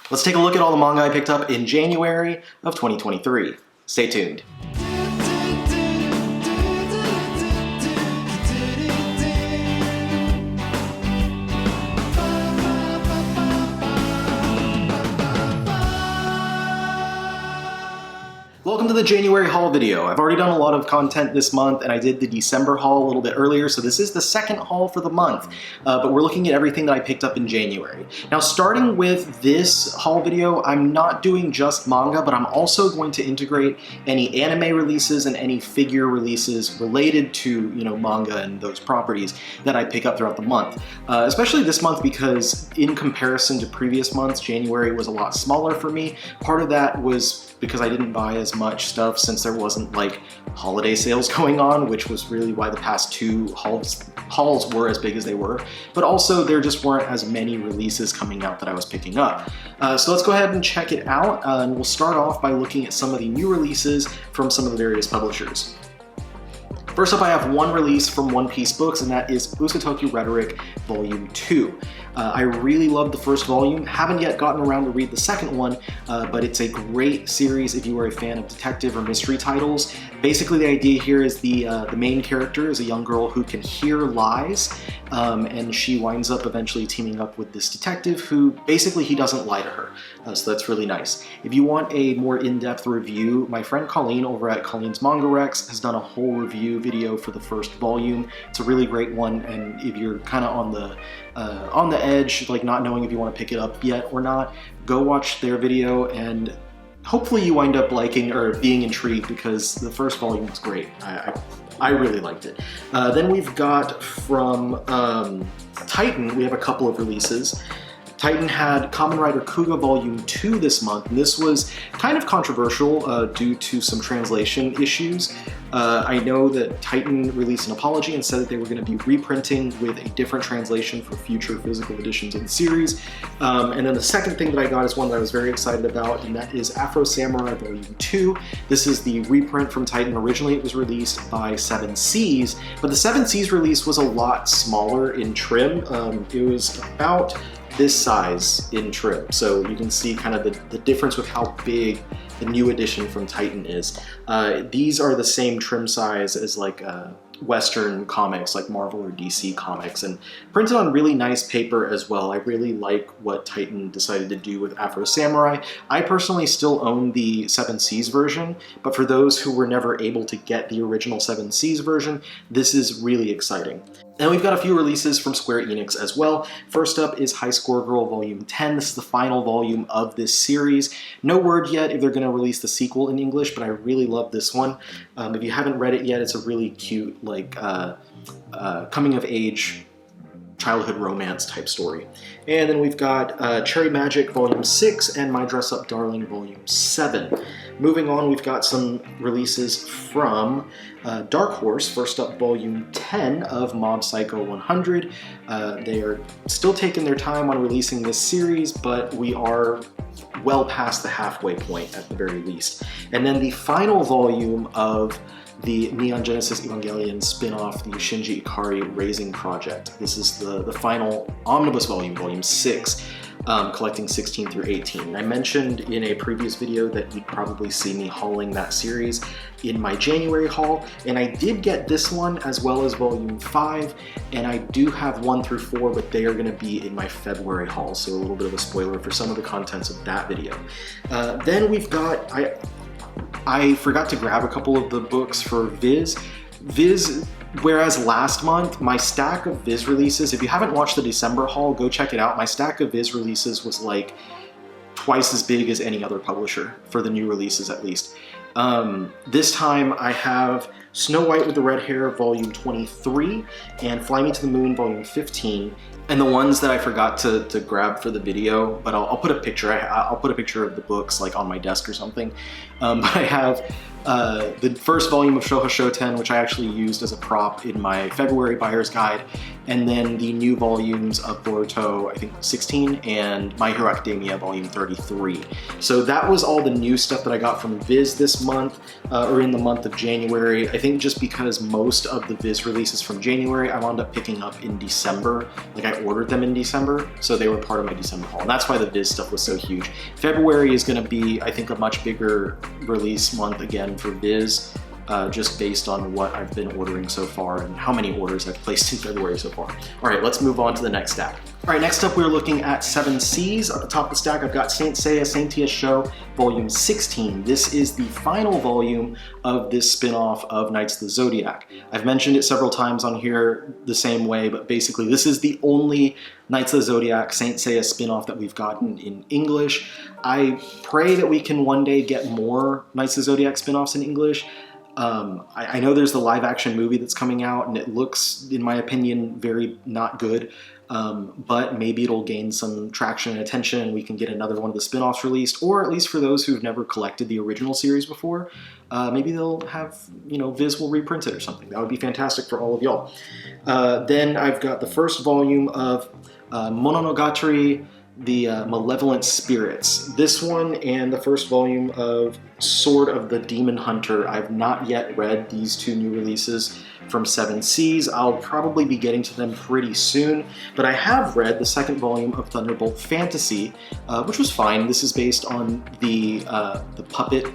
Let's take a look at all the manga I picked up in January of 2023. Stay tuned. Welcome to the January haul video. I've already done a lot of content this month and I did the December haul a little bit earlier, so this is the second haul for the month, but we're looking at everything that I picked up in January. Now starting with this haul video, I'm not doing just manga, but I'm also going to integrate any anime releases and any figure releases related to, manga and those properties that I pick up throughout the month. Especially this month because in comparison to previous months, January was a lot smaller for me. Part of that was because I didn't buy as much stuff since there wasn't like holiday sales going on, which was really why the past two hauls were as big as they were. But also there just weren't as many releases coming out that I was picking up. So let's go ahead and check it out. And we'll start off by looking at some of the new releases from some of the various publishers. First up, I have one release from One Piece Books, and that is Usatoki Rhetoric Volume 2. I really loved the first volume, haven't yet gotten around to read the second one, but it's a great series if you are a fan of detective or mystery titles. Basically, the idea here is the main character is a young girl who can hear lies, and she winds up eventually teaming up with this detective who basically he doesn't lie to her. So that's really nice. If you want a more in-depth review, my friend Colleen over at Colleen's Manga Rex has done a whole review video for the first volume. It's a really great one, and if you're kind of on the edge, like not knowing if you want to pick it up yet or not, go watch their video and hopefully you wind up liking or being intrigued because the first volume was great. I really liked it. Then we've got from Titan, we have a couple of releases. Titan had Kamen Rider Kuga Volume 2 this month, and this was kind of controversial due to some translation issues. I know that Titan released an apology and said that they were going to be reprinting with a different translation for future physical editions of the series. And then the second thing that I got is one that I was very excited about, and that is Afro Samurai Volume 2. This is the reprint from Titan. Originally it was released by 7 Seas, but the 7 Seas release was a lot smaller in trim. It was about this size in trim, so you can see kind of the difference with how big the new edition from Titan is. These are the same trim size as like Western comics like Marvel or DC comics, and printed on really nice paper as well. I really like what Titan decided to do with Afro Samurai. I personally still own the 7 Seas version, but for those who were never able to get the original 7 Seas version, this is really exciting. And we've got a few releases from Square Enix as well. First up is High Score Girl Volume 10. This is the final volume of this series. No word yet if they're going to release the sequel in English, but I really love this one. If you haven't read it yet, it's a really cute, like, coming-of-age childhood romance type story. And then we've got Cherry Magic Volume 6 and My Dress Up Darling Volume 7. Moving on, we've got some releases from Dark Horse. First up, Volume 10 of Mob Psycho 100. They are still taking their time on releasing this series, but we are well past the halfway point at the very least. And then the final volume of the Neon Genesis Evangelion spin-off, the Shinji Ikari Raising Project. This is the final omnibus volume, Volume 6, collecting 16 through 18. I mentioned in a previous video that you'd probably see me hauling that series in my January haul, and I did get this one as well as Volume 5, and I do have 1 through 4, but they are going to be in my February haul, so a little bit of a spoiler for some of the contents of that video. Then we've got... I forgot to grab a couple of the books for Viz. Whereas last month, my stack of Viz releases, if you haven't watched the December haul, go check it out. My stack of Viz releases was like twice as big as any other publisher, for the new releases at least. This time I have Snow White with the Red Hair Volume 23 and Fly Me to the Moon Volume 15. And the ones that I forgot to grab for the video, but I'll put a picture. I'll put a picture of the books like on my desk or something. But I have the first volume of Shoujo Shoten, which I actually used as a prop in my February buyer's guide, and then the new volumes of Boruto, I think 16, and My Hero Academia Volume 33. So that was all the new stuff that I got from Viz this month, or in the month of January. I think think just because most of the Viz releases from January I wound up picking up in December. Like I ordered them in December, so they were part of my December haul. And that's why the Viz stuff was so huge. February is going to be, I think, a much bigger release month again for Viz. Just based on what I've been ordering so far and how many orders I've placed in February so far. All right, let's move on to the next stack. All right, next up we're looking at 7 Seas. At the top of the stack, I've got Saint Seiya Saintia Show Volume 16. This is the final volume of this spin-off of Knights of the Zodiac. I've mentioned it several times on here the same way, but basically this is the only Knights of the Zodiac Saint Seiya spin-off that we've gotten in English. I pray that we can one day get more Knights of the Zodiac spin-offs in English. I know there's the live-action movie that's coming out, and it looks, in my opinion, very not good. But maybe it'll gain some traction and attention, and we can get another one of the spin-offs released, or at least for those who've never collected the original series before, maybe they'll have, Viz will reprint it or something. That would be fantastic for all of y'all. Then I've got the first volume of Mononogatari, the Malevolent Spirits. This one and the first volume of Sword of the Demon Hunter. I've not yet read these two new releases from 7 Seas. I'll probably be getting to them pretty soon, but I have read the second volume of Thunderbolt Fantasy, which was fine. This is based on the puppet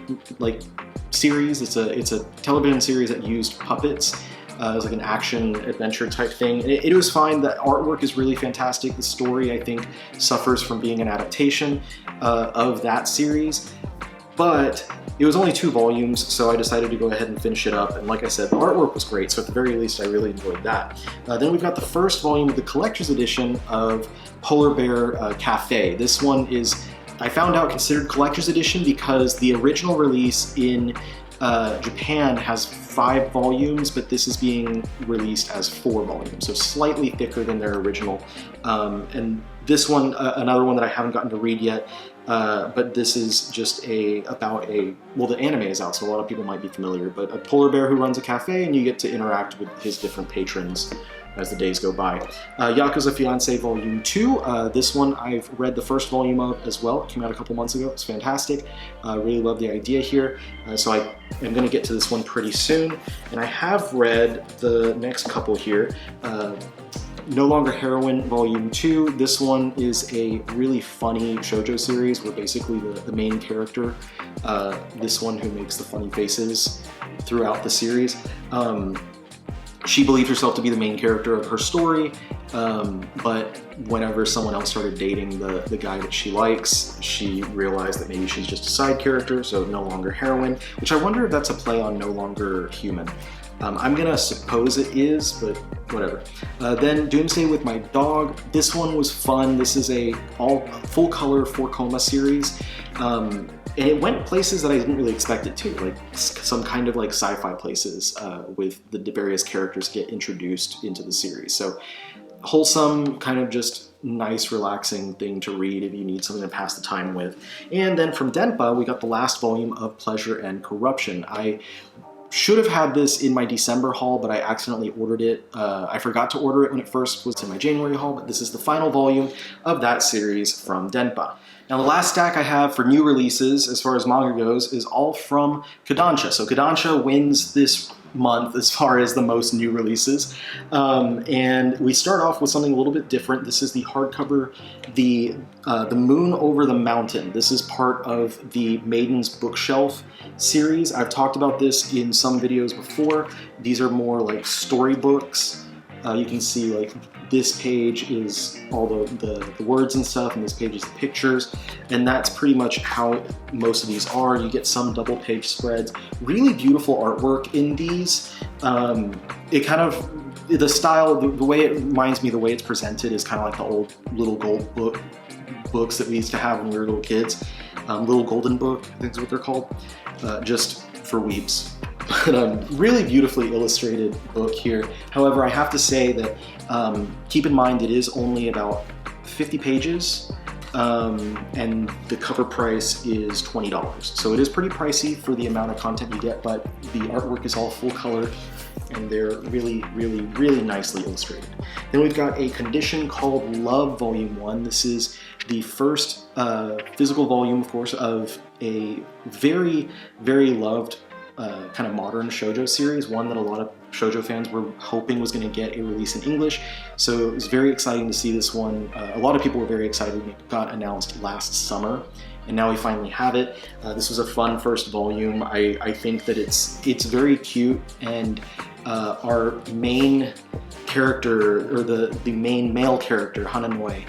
series. It's a television series that used puppets. It was like an action adventure type thing. It was fine. The artwork is really fantastic. The story, I think, suffers from being an adaptation of that series. But it was only 2 volumes, so I decided to go ahead and finish it up. And like I said, the artwork was great, so at the very least, I really enjoyed that. Then we've got the first volume of the collector's edition of Polar Bear Cafe. This one is, I found out, considered collector's edition because the original release in Japan has 5 volumes, but this is being released as 4 volumes, so slightly thicker than their original. And this one, another one that I haven't gotten to read yet, but this is just about well, the anime is out, so a lot of people might be familiar, but a polar bear who runs a cafe, and you get to interact with his different patrons as the days go by. Yakuza Fiancé Volume 2. This one I've read the first volume of as well. It came out a couple months ago. It's fantastic. Really love the idea here. So I am going to get to this one pretty soon. And I have read the next couple here. No Longer Heroine Volume 2. This one is a really funny shoujo series where basically the main character, this one who makes the funny faces throughout the series, she believed herself to be the main character of her story, but whenever someone else started dating the guy that she likes, she realized that maybe she's just a side character, so No Longer Heroine, which I wonder if that's a play on No Longer Human. I'm gonna suppose it is, but whatever. Then Doomsday with My Dog. This one was fun. This is a full color 4-coma series. And it went places that I didn't really expect it to, like some kind of like sci-fi places with the various characters get introduced into the series. So wholesome, kind of just nice, relaxing thing to read if you need something to pass the time with. And then from Denpa, we got the last volume of Pleasure and Corruption. I should have had this in my December haul, but I accidentally ordered it. I forgot to order it when it first was in my January haul, but this is the final volume of that series from Denpa. Now the last stack I have for new releases, as far as manga goes, is all from Kadansha. So Kadansha wins this month as far as the most new releases. And we start off with something a little bit different. This is the hardcover, the Moon Over the Mountain. This is part of the Maiden's Bookshelf series. I've talked about this in some videos before. These are more like storybooks. You can see like this page is all the words and stuff, and this page is the pictures, and that's pretty much how most of these are. You get some double page spreads. Really beautiful artwork in these. It kind of, the style, the way it reminds me, the way it's presented is kind of like the old Little Gold books that we used to have when we were little kids. Little Golden Book, I think is what they're called, just for weeps. But really beautifully illustrated book here. However, I have to say that keep in mind it is only about 50 pages, and the cover price is $20. So it is pretty pricey for the amount of content you get, but the artwork is all full color, and they're really, really, really nicely illustrated. Then we've got a condition called Love Volume 1. This is the first physical volume, of course, of a very, very loved kind of modern shoujo series, one that a lot of shoujo fans were hoping was going to get a release in English. So it was very exciting to see this one. A lot of people were very excited when it got announced last summer, and now we finally have it. This was a fun first volume. I think that it's very cute, and our main character, or the main male character, Hananoi,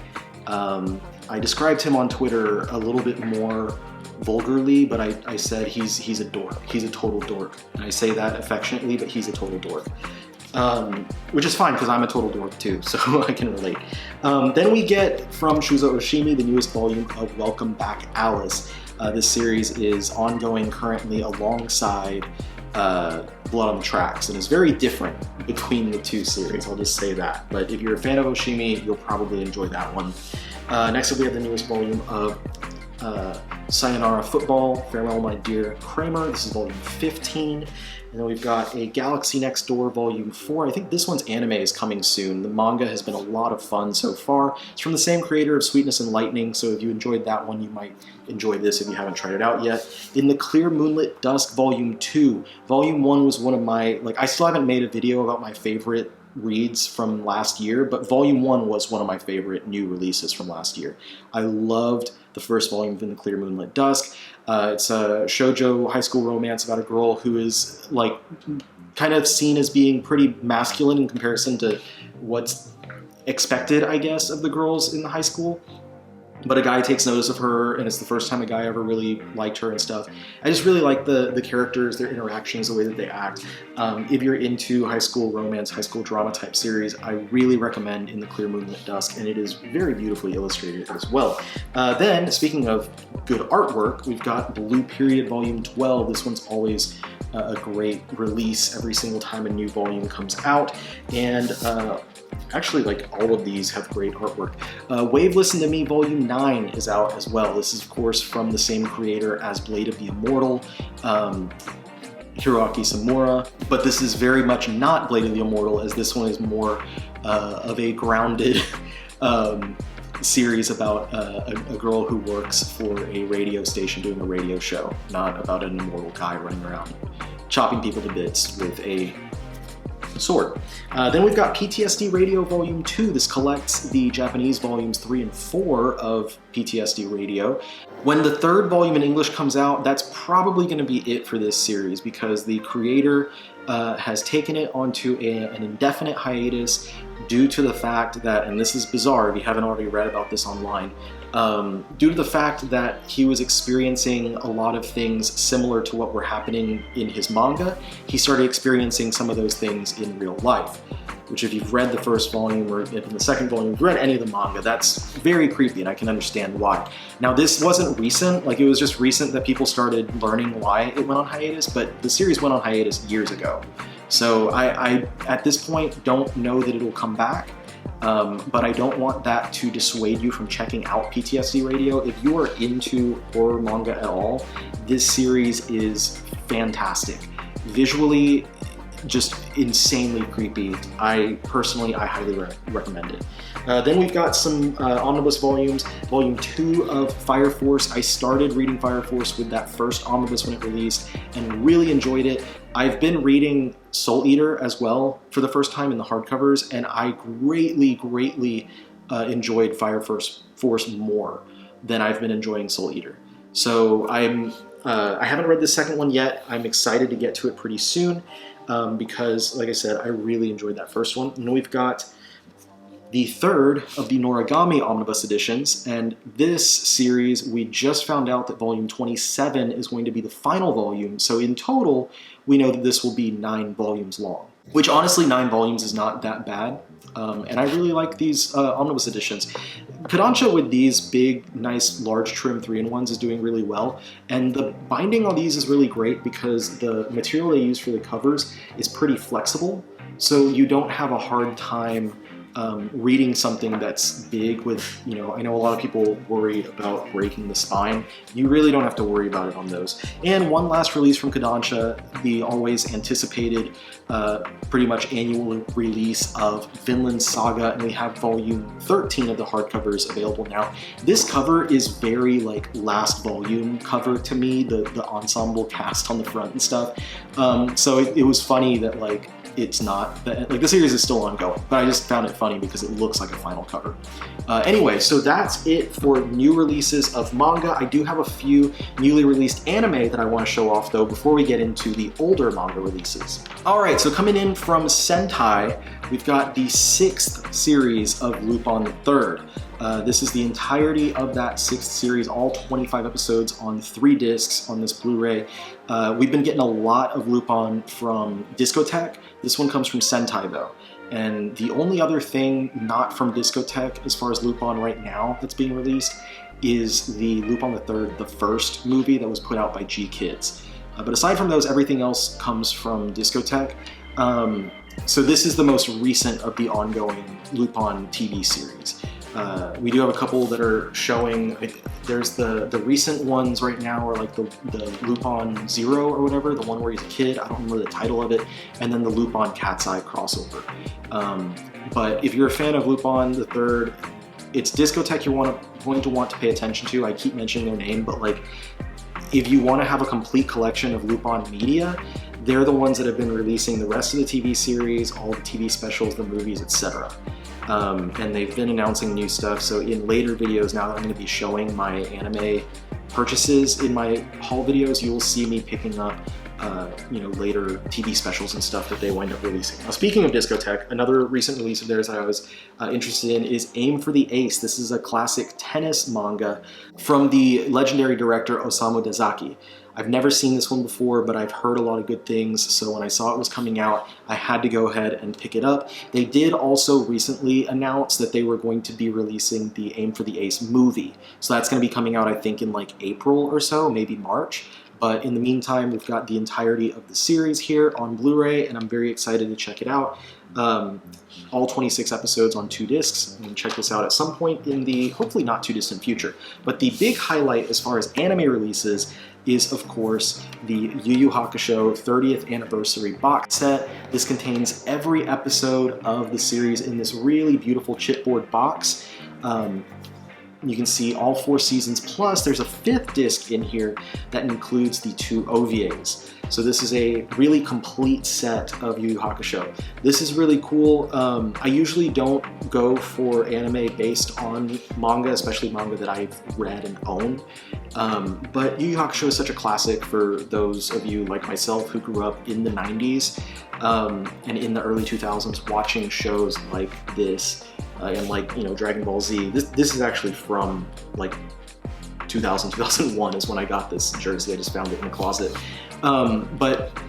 I described him on Twitter a little bit more vulgarly, but I said he's a dork. He's a total dork. And I say that affectionately, but he's a total dork. Which is fine, because I'm a total dork too, so I can relate. Then we get from Shuzo Oshimi the newest volume of Welcome Back, Alice. This series is ongoing currently alongside Blood on the Tracks, and is very different between the two series, I'll just say that. But if you're a fan of Oshimi, you'll probably enjoy that one. Next up we have the newest volume of Sayonara Football, Farewell My Dear Kramer. This is volume 15. And then we've got a Galaxy Next Door volume 4. I think this one's anime is coming soon. The manga has been a lot of fun so far. It's from the same creator of Sweetness and Lightning, so if you enjoyed that one, you might enjoy this if you haven't tried it out yet. In the Clear Moonlit Dusk volume 2. Volume 1 was one of my, I still haven't made a video about my favorite reads from last year, but volume 1 was one of my favorite new releases from last year. I loved the first volume of In the Clear Moonlit Dusk. It's a shoujo high school romance about a girl who is kind of seen as being pretty masculine in comparison to what's expected, I guess, of the girls in the high school. But a guy takes notice of her, and it's the first time a guy ever really liked her and stuff. I just really like the characters, their interactions, the way that they act. If you're into high school romance, high school drama type series, I really recommend In the Clear Moonlit Dusk, and it is very beautifully illustrated as well. Then, speaking of good artwork, we've got Blue Period Volume 12. This one's always a great release every single time a new volume comes out, and actually, all of these have great artwork. Wave Listen to Me Volume 9 is out as well. This is, of course, from the same creator as Blade of the Immortal, Hiroaki Samura. But this is very much not Blade of the Immortal, as this one is more of a grounded series about a girl who works for a radio station doing a radio show, not about an immortal guy running around chopping people to bits with a sword. Then we've got PTSD Radio Volume 2. This collects the Japanese volumes 3 and 4 of PTSD Radio. When the third volume in English comes out, that's probably going to be it for this series, because the creator has taken it onto an indefinite hiatus due to the fact that, and this is bizarre if you haven't already read about this online, due to the fact that he was experiencing a lot of things similar to what were happening in his manga, he started experiencing some of those things in real life. Which, if you've read the first volume or in the second volume, if you've read any of the manga, that's very creepy, and I can understand why. Now, this wasn't recent, it was just recent that people started learning why it went on hiatus, but the series went on hiatus years ago. So I at this point, don't know that it'll come back. But I don't want that to dissuade you from checking out PTSD Radio. If you are into horror manga at all, this series is fantastic. Visually, just insanely creepy. I highly recommend it. Then we've got some omnibus volumes. Volume 2 of Fire Force. I started reading Fire Force with that first omnibus when it released and really enjoyed it. I've been reading Soul Eater as well for the first time in the hardcovers, and I greatly enjoyed Fire Force more than I've been enjoying Soul Eater. So I haven't read the second one yet. I'm excited to get to it pretty soon because, like I said, I really enjoyed that first one. And we've got the third of the Norigami Omnibus editions, and this series, we just found out that volume 27 is going to be the final volume, so in total, we know that this will be 9 volumes long. Which, honestly, 9 volumes is not that bad, and I really like these omnibus editions. Kadansha with these big, nice, large trim 3-in-1s is doing really well, and the binding on these is really great because the material they use for the covers is pretty flexible, so you don't have a hard time reading something that's big with, you know, I know a lot of people worry about breaking the spine. You really don't have to worry about it on those. And one last release from Kadansha, the always anticipated, pretty much annual release of Vinland Saga, and we have volume 13 of the hardcovers available now. This cover is very like last volume cover to me, the ensemble cast on the front and stuff. So it was funny that like it's not, like the series is still ongoing, but I just found it funny because it looks like a final cover. Anyway, so that's it for new releases of manga. I do have a few newly released anime that I want to show off though before we get into the older manga releases. Alright, so coming in from Sentai, we've got the 6th series of Lupin III. This is the entirety of that 6th series, all 25 episodes on 3 discs on this Blu-ray. We've been getting a lot of Lupin from Discotheque. This one comes from Sentai though. And the only other thing not from Discotheque as far as Lupin right now that's being released is the Lupin III, the first movie that was put out by G-Kids. But aside from those, everything else comes from Discotheque. So this is the most recent of the ongoing Lupin TV series. We do have a couple that are showing. There's the recent ones right now are like the Lupin Zero or whatever, the one where he's a kid. I don't remember the title of it. And then the Lupin Cat's Eye crossover. But if you're a fan of Lupin the Third, it's Discotheque you're going to want to pay attention to. I keep mentioning their name, but like if you want to have a complete collection of Lupin media, they're the ones that have been releasing the rest of the TV series, all the TV specials, the movies, etc. And they've been announcing new stuff, so in later videos, now that I'm going to be showing my anime purchases in my haul videos, you'll see me picking up you know, later TV specials and stuff that they wind up releasing. Now, speaking of Discotheque, another recent release of theirs that I was interested in is Aim for the Ace. This is a classic tennis manga from the legendary director Osamu Dezaki. I've never seen this one before, but I've heard a lot of good things, so when I saw it was coming out, I had to go ahead and pick it up. They did also recently announce that they were going to be releasing the Aim for the Ace movie. So that's going to be coming out, I think, in like April or so, maybe March. But in the meantime, we've got the entirety of the series here on Blu-ray, and I'm very excited to check it out. All 26 episodes on 2 discs. I'm going to check this out at some point in the hopefully not too distant future. But the big highlight as far as anime releases is, of course, the Yu Yu Hakusho 30th anniversary box set. This contains every episode of the series in this really beautiful chipboard box. You can see all 4 seasons, plus there's a 5th disc in here that includes the 2 OVAs. So this is a really complete set of Yu Yu Hakusho. This is really cool. I usually don't go for anime based on manga, especially manga that I've read and own. But Yu Yu Hakusho is such a classic for those of you like myself who grew up in the 90s and in the early 2000s watching shows like this. And like, you know, Dragon Ball Z. This is actually from like 2000, 2001 is when I got this jersey. I just found it in the closet. But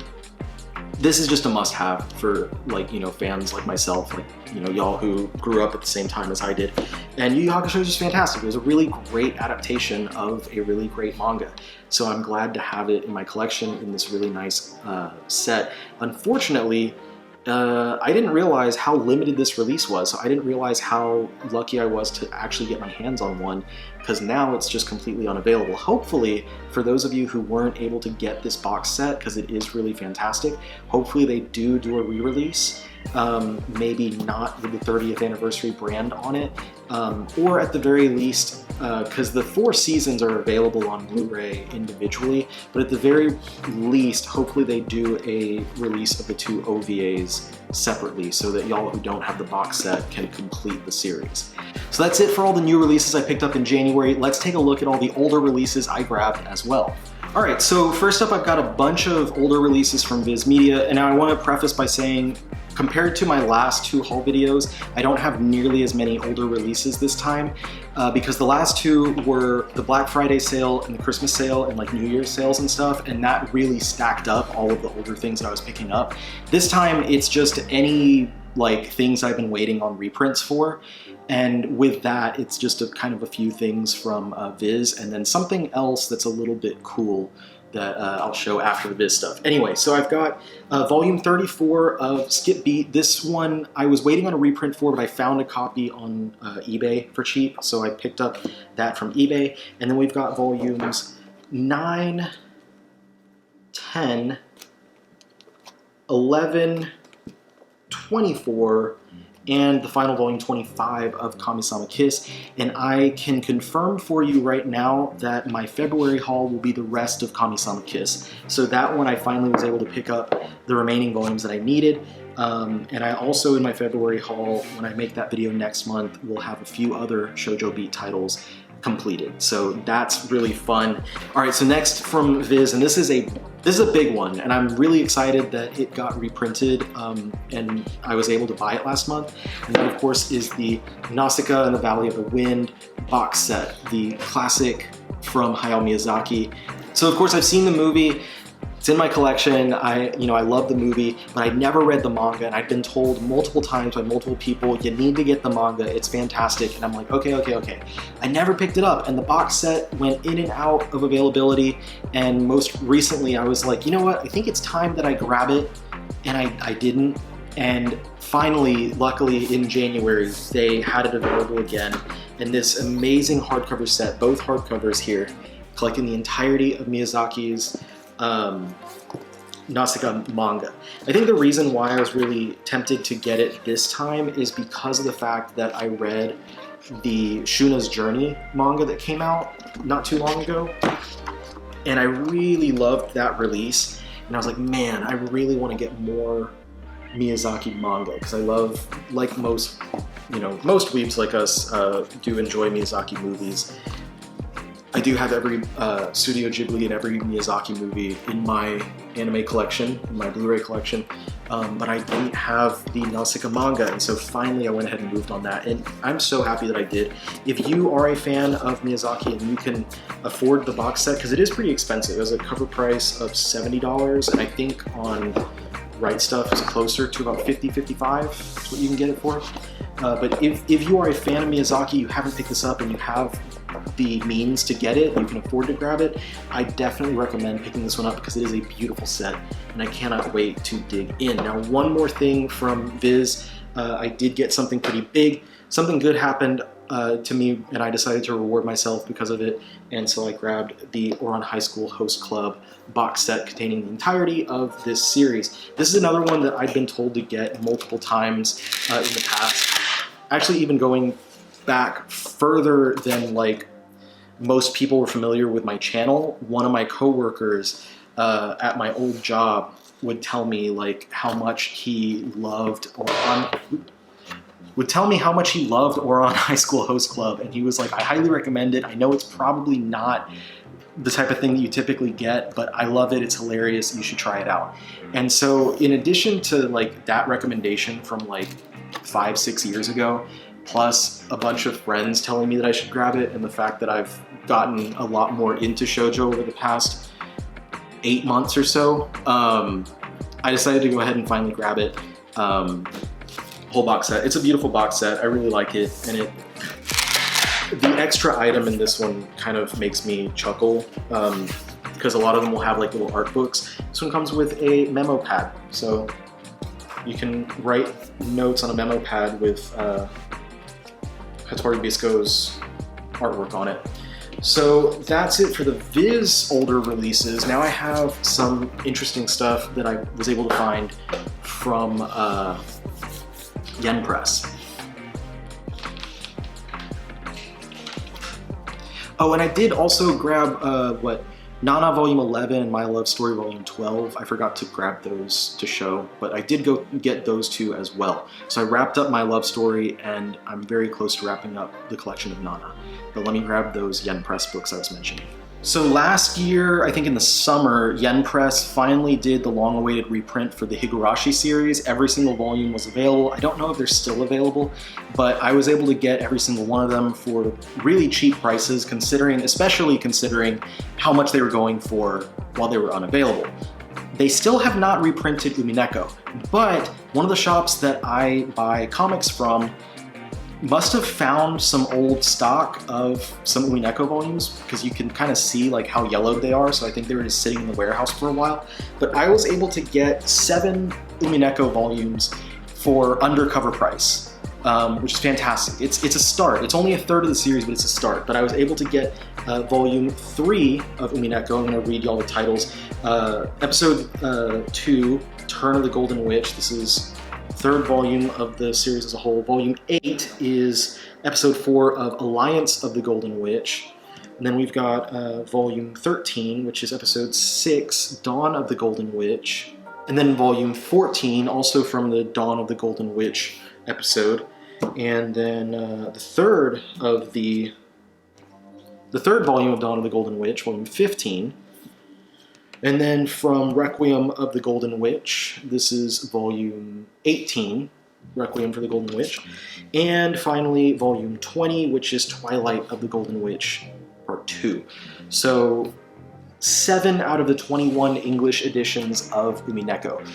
this is just a must-have for like, you know, fans like myself, like, you know, y'all who grew up at the same time as I did. And Yu Yu Hakusho is just fantastic. It was a really great adaptation of a really great manga. So I'm glad to have it in my collection in this really nice set. Unfortunately, I didn't realize how limited this release was. So I didn't realize how lucky I was to actually get my hands on one, because now it's just completely unavailable. Hopefully, for those of you who weren't able to get this box set, because it is really fantastic, hopefully they do a re-release. Maybe not with the 30th anniversary brand on it, or at the very least, because the 4 seasons are available on Blu-ray individually, but at the very least, hopefully they do a release of the 2 OVAs separately so that y'all who don't have the box set can complete the series. So that's it for all the new releases I picked up in January. Let's take a look at all the older releases I grabbed as well. Alright, so first up I've got a bunch of older releases from Viz Media, and now I want to preface by saying, compared to my last 2 haul videos, I don't have nearly as many older releases this time, because the last 2 were the Black Friday sale and the Christmas sale and like New Year's sales and stuff, and that really stacked up all of the older things that I was picking up. This time it's just any like things I've been waiting on reprints for, and with that it's just a kind of a few things from Viz, and then something else that's a little bit cool that I'll show after the Viz stuff. Anyway, so I've got volume 34 of Skip Beat. This one I was waiting on a reprint for, but I found a copy on eBay for cheap, so I picked up that from eBay. And then we've got volumes 9, 10, 11, 24, and the final volume 25 of Kami-sama Kiss. And I can confirm for you right now that my February haul will be the rest of Kami-sama Kiss. So that one I finally was able to pick up the remaining volumes that I needed. And I also, in my February haul, when I make that video next month, will have a few other Shoujo Beat titles completed. So that's really fun. All right, so next from Viz, and this is a big one, and I'm really excited that it got reprinted, and I was able to buy it last month. And that, of course, is the Nausicaa and the Valley of the Wind box set, the classic from Hayao Miyazaki. So, of course, I've seen the movie. It's in my collection. I love the movie, but I never read the manga, and I've been told multiple times by multiple people, you need to get the manga, it's fantastic. And I'm like, okay. I never picked it up, and the box set went in and out of availability, and most recently I was like, you know what, I think it's time that I grab it, and I didn't. And finally, luckily in January, they had it available again, and this amazing hardcover set, both hardcovers here, collecting the entirety of Miyazaki's Nausicaa manga. I think the reason why I was really tempted to get it this time is because of the fact that I read the Shuna's Journey manga that came out not too long ago, and I really loved that release, and I was like, man, I really want to get more Miyazaki manga, because I love, like most weebs like us do enjoy Miyazaki movies. I do have every Studio Ghibli and every Miyazaki movie in my anime collection, in my Blu-ray collection, but I didn't have the Nausicaa manga, and so finally I went ahead and moved on that, and I'm so happy that I did. If you are a fan of Miyazaki and you can afford the box set, because it is pretty expensive, it has a cover price of $70, and I think on Right Stuff is closer to about $50, $55 is what you can get it for. But if you are a fan of Miyazaki, you haven't picked this up, and you have the means to get it, you can afford to grab it, I definitely recommend picking this one up because it is a beautiful set, and I cannot wait to dig in. Now, one more thing from Viz, I did get something pretty big. Something good happened to me, and I decided to reward myself because of it, and so I grabbed the Ouran High School Host Club box set containing the entirety of this series. This is another one that I've been told to get multiple times in the past. Actually, even going back further than like most people were familiar with my channel, one of my coworkers at my old job would tell me like how much he loved Ouran High School Host Club, and he was like, I highly recommend it. I know it's probably not the type of thing that you typically get, but I love it, it's hilarious, you should try it out. And so in addition to like that recommendation from like 5-6 years ago, plus a bunch of friends telling me that I should grab it, and the fact that I've gotten a lot more into shoujo over the past 8 months or so, I decided to go ahead and finally grab it. Whole box set. It's a beautiful box set. I really like it, and the extra item in this one kind of makes me chuckle, because a lot of them will have like little art books. This one comes with a memo pad, so you can write notes on a memo pad with Hattori Bisco's artwork on it. So that's it for the Viz older releases. Now I have some interesting stuff that I was able to find from Yen Press. Oh, and I did also grab Nana Volume 11 and My Love Story Volume 12. I forgot to grab those to show, but I did go get those two as well. So I wrapped up My Love Story, and I'm very close to wrapping up the collection of Nana. But let me grab those Yen Press books I was mentioning. So last year, I think in the summer, Yen Press finally did the long-awaited reprint for the Higurashi series. Every single volume was available. I don't know if they're still available, but I was able to get every single one of them for really cheap prices, especially considering how much they were going for while they were unavailable. They still have not reprinted Umineko, but one of the shops that I buy comics from must have found some old stock of some Umineko volumes, because you can kind of see like how yellowed they are, so I think they were just sitting in the warehouse for a while. But I was able to get 7 Umineko volumes for undercover price, which is fantastic. It's a start. It's only a third of the series, but it's a start. But I was able to get volume 3 of Umineko. I'm going to read you all the titles. Episode 2, Turn of the Golden Witch. This is third volume of the series as a whole. Volume 8 is episode 4 of Alliance of the Golden Witch. And then we've got volume 13, which is episode 6, Dawn of the Golden Witch. And then volume 14, also from the Dawn of the Golden Witch episode. And then the third volume of Dawn of the Golden Witch, volume 15. And then from Requiem of the Golden Witch, this is volume 18, Requiem for the Golden Witch. And finally, volume 20, which is Twilight of the Golden Witch, part 2. So 7 out of the 21 English editions of Umineko.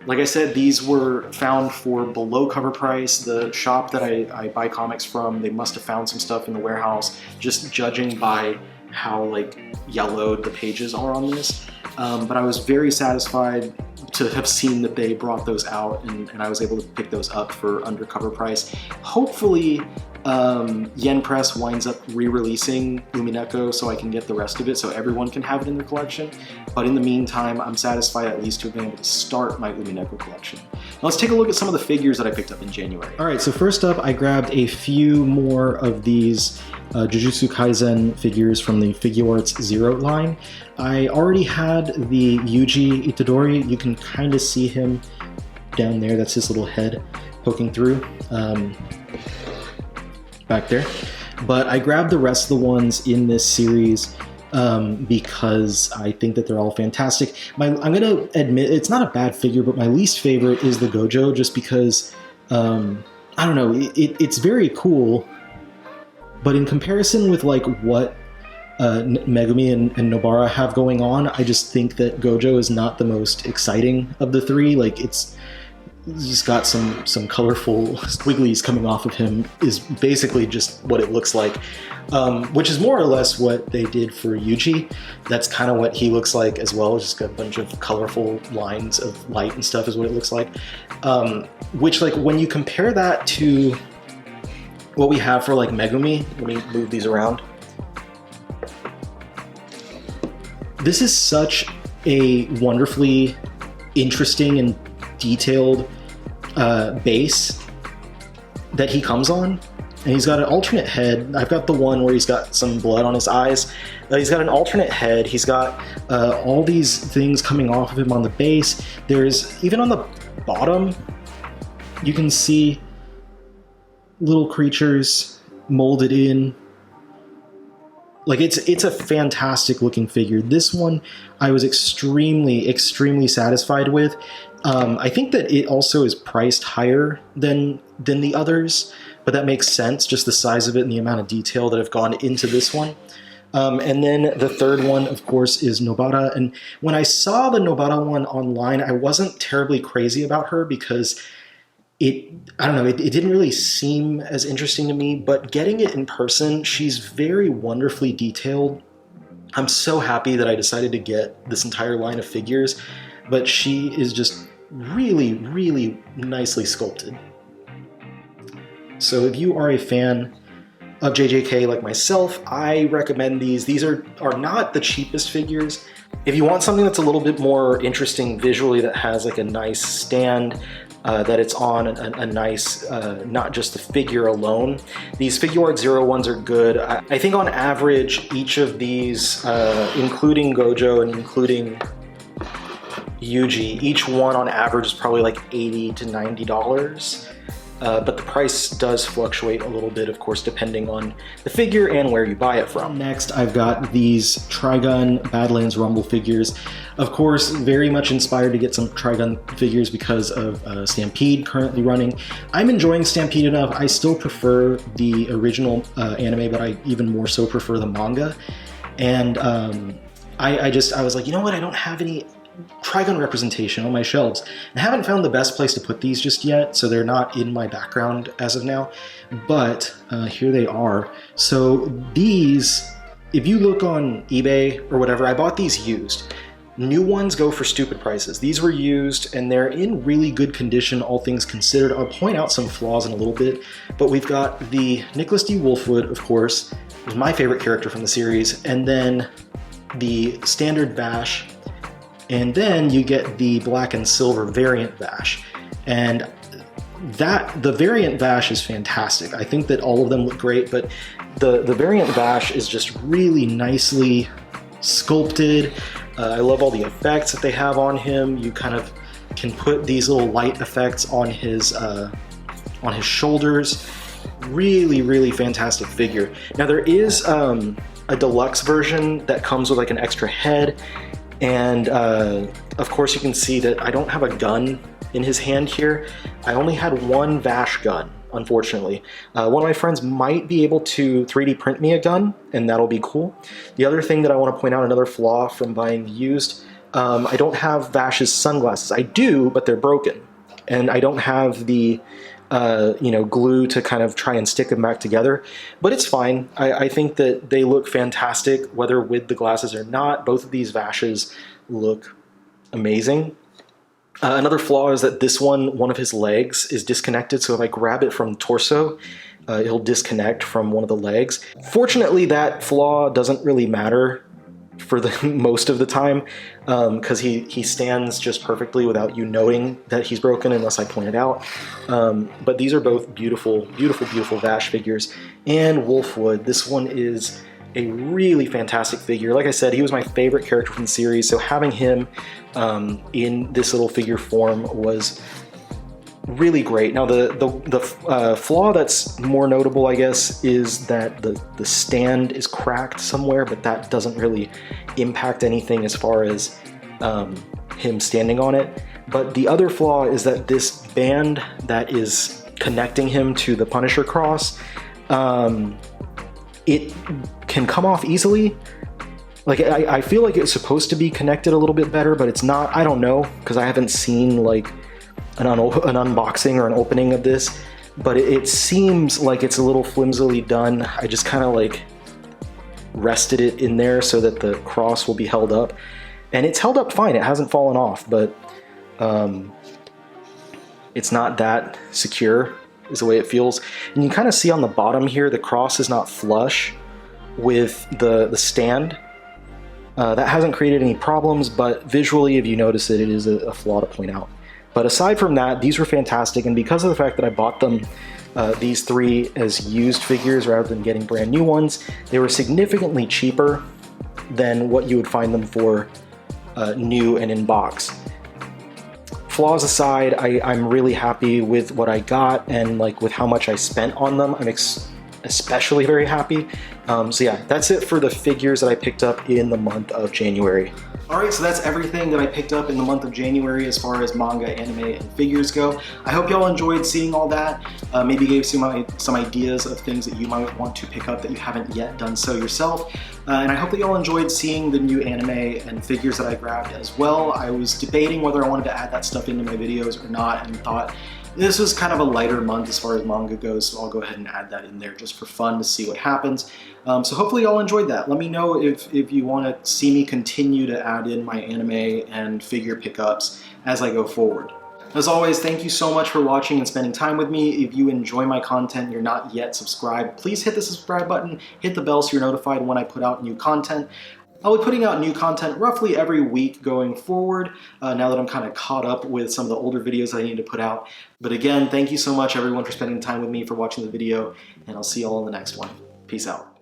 Like I said, these were found for below cover price. The shop that I buy comics from, they must have found some stuff in the warehouse, just judging by how like yellowed the pages are on this. But I was very satisfied to have seen that they brought those out, and I was able to pick those up for undercover price. Hopefully Yen Press winds up re-releasing Umineko so I can get the rest of it, so everyone can have it in their collection. But in the meantime, I'm satisfied at least to have been able to start my Umineko collection. Now let's take a look at some of the figures that I picked up in January. Alright, so first up, I grabbed a few more of these Jujutsu Kaisen figures from the Figuarts Zero line. I already had the Yuji Itadori. You can kind of see him down there. That's his little head poking through. Back there. But I grabbed the rest of the ones in this series because I think that they're all fantastic. I'm going to admit, it's not a bad figure, but my least favorite is the Gojo, just because, I don't know, it's very cool, but in comparison with like what Megumi and Nobara have going on, I just think that Gojo is not the most exciting of the three. Like, he's just got some colorful squigglies coming off of him, is basically just what it looks like, which is more or less what they did for Yuji. That's kind of what he looks like as well, just got a bunch of colorful lines of light and stuff is what it looks like, which, like, when you compare that to what we have for like Megumi, let me move these around. This is such a wonderfully interesting and detailed base that he comes on, and he's got an alternate head. I've got the one where he's got some blood on his eyes. He's got an alternate head. He's got all these things coming off of him on the base. There's, even on the bottom, you can see little creatures molded in. Like, it's a fantastic looking figure. This one I was extremely satisfied with. I think that it also is priced higher than the others, but that makes sense, just the size of it and the amount of detail that have gone into this one. And then the third one, of course, is Nobara. And when I saw the Nobara one online, I wasn't terribly crazy about her because it didn't really seem as interesting to me, but getting it in person, she's very wonderfully detailed. I'm so happy that I decided to get this entire line of figures, but she is just really, really nicely sculpted. So if you are a fan of JJK like myself, I recommend these. These are not the cheapest figures. If you want something that's a little bit more interesting visually, that has like a nice stand, that it's on a nice, not just the figure alone, these Figuarts Zero ones are good. I think on average, each of these, including Gojo and including Yuji, each one on average is probably like $80 to $90. But the price does fluctuate a little bit, of course, depending on the figure and where you buy it from. Next, I've got these Trigun Badlands Rumble figures. Of course, very much inspired to get some Trigun figures because of Stampede currently running. I'm enjoying Stampede enough. I still prefer the original anime, but I even more so prefer the manga. And I was like, you know what? I don't have any Trigun representation on my shelves. I haven't found the best place to put these just yet, so they're not in my background as of now, but here they are. So these, if you look on eBay or whatever, I bought these used. New ones go for stupid prices. These were used and they're in really good condition, all things considered. I'll point out some flaws in a little bit, but we've got the Nicholas D. Wolfwood, of course, who's my favorite character from the series, and then the standard Vash, and then you get the black and silver variant Vash. And the variant Vash is fantastic. I think that all of them look great, but the variant Vash is just really nicely sculpted. I love all the effects that they have on him. You kind of can put these little light effects on his shoulders. Really, really fantastic figure. Now there is a deluxe version that comes with like an extra head, and of course you can see that I don't have a gun in his hand here. I only had one Vash gun, unfortunately. One of my friends might be able to 3D print me a gun, and that'll be cool. The other thing that I want to point out, another flaw from buying used, I don't have Vash's sunglasses. I do, but they're broken. And I don't have the glue to kind of try and stick them back together, but it's fine. I think that they look fantastic, whether with the glasses or not. Both of these Vashes look amazing. Another flaw is that this one of his legs is disconnected, so if I grab it from the torso, it'll disconnect from one of the legs. Fortunately, that flaw doesn't really matter for the most of the time, because he stands just perfectly without you knowing that he's broken unless I point it out. But these are both beautiful, beautiful, beautiful Vash figures. And Wolfwood, this one is a really fantastic figure. Like I said, he was my favorite character from the series, so having him in this little figure form was really great. Now the flaw that's more notable, I guess, is that the stand is cracked somewhere, but that doesn't really impact anything as far as him standing on it. But the other flaw is that this band that is connecting him to the Punisher cross, it can come off easily. Like, I feel like it's supposed to be connected a little bit better, but it's not. I don't know, because I haven't seen like an unboxing or an opening of this, but it seems like it's a little flimsily done. I just kind of like rested it in there so that the cross will be held up, and it's held up fine. It hasn't fallen off, but it's not that secure is the way it feels. And you kind of see on the bottom here, the cross is not flush with the stand. That hasn't created any problems, but visually, if you notice it, it is a flaw to point out. But aside from that, these were fantastic, and because of the fact that I bought them, these three as used figures rather than getting brand new ones, they were significantly cheaper than what you would find them for new and in box. Flaws aside, I'm really happy with what I got and like with how much I spent on them. I'm especially very happy. So yeah, that's it for the figures that I picked up in the month of January. Alright, so that's everything that I picked up in the month of January as far as manga, anime, and figures go. I hope y'all enjoyed seeing all that. Maybe gave some ideas of things that you might want to pick up that you haven't yet done so yourself. And I hope that y'all enjoyed seeing the new anime and figures that I grabbed as well. I was debating whether I wanted to add that stuff into my videos or not, and thought this was kind of a lighter month as far as manga goes, so I'll go ahead and add that in there just for fun to see what happens. So hopefully y'all enjoyed that. Let me know if you want to see me continue to add in my anime and figure pickups as I go forward. As always, thank you so much for watching and spending time with me. If you enjoy my content and you're not yet subscribed, please hit the subscribe button, hit the bell so you're notified when I put out new content. I'll be putting out new content roughly every week going forward, now that I'm kind of caught up with some of the older videos I need to put out. But again, thank you so much everyone for spending time with me, for watching the video, and I'll see you all in the next one. Peace out.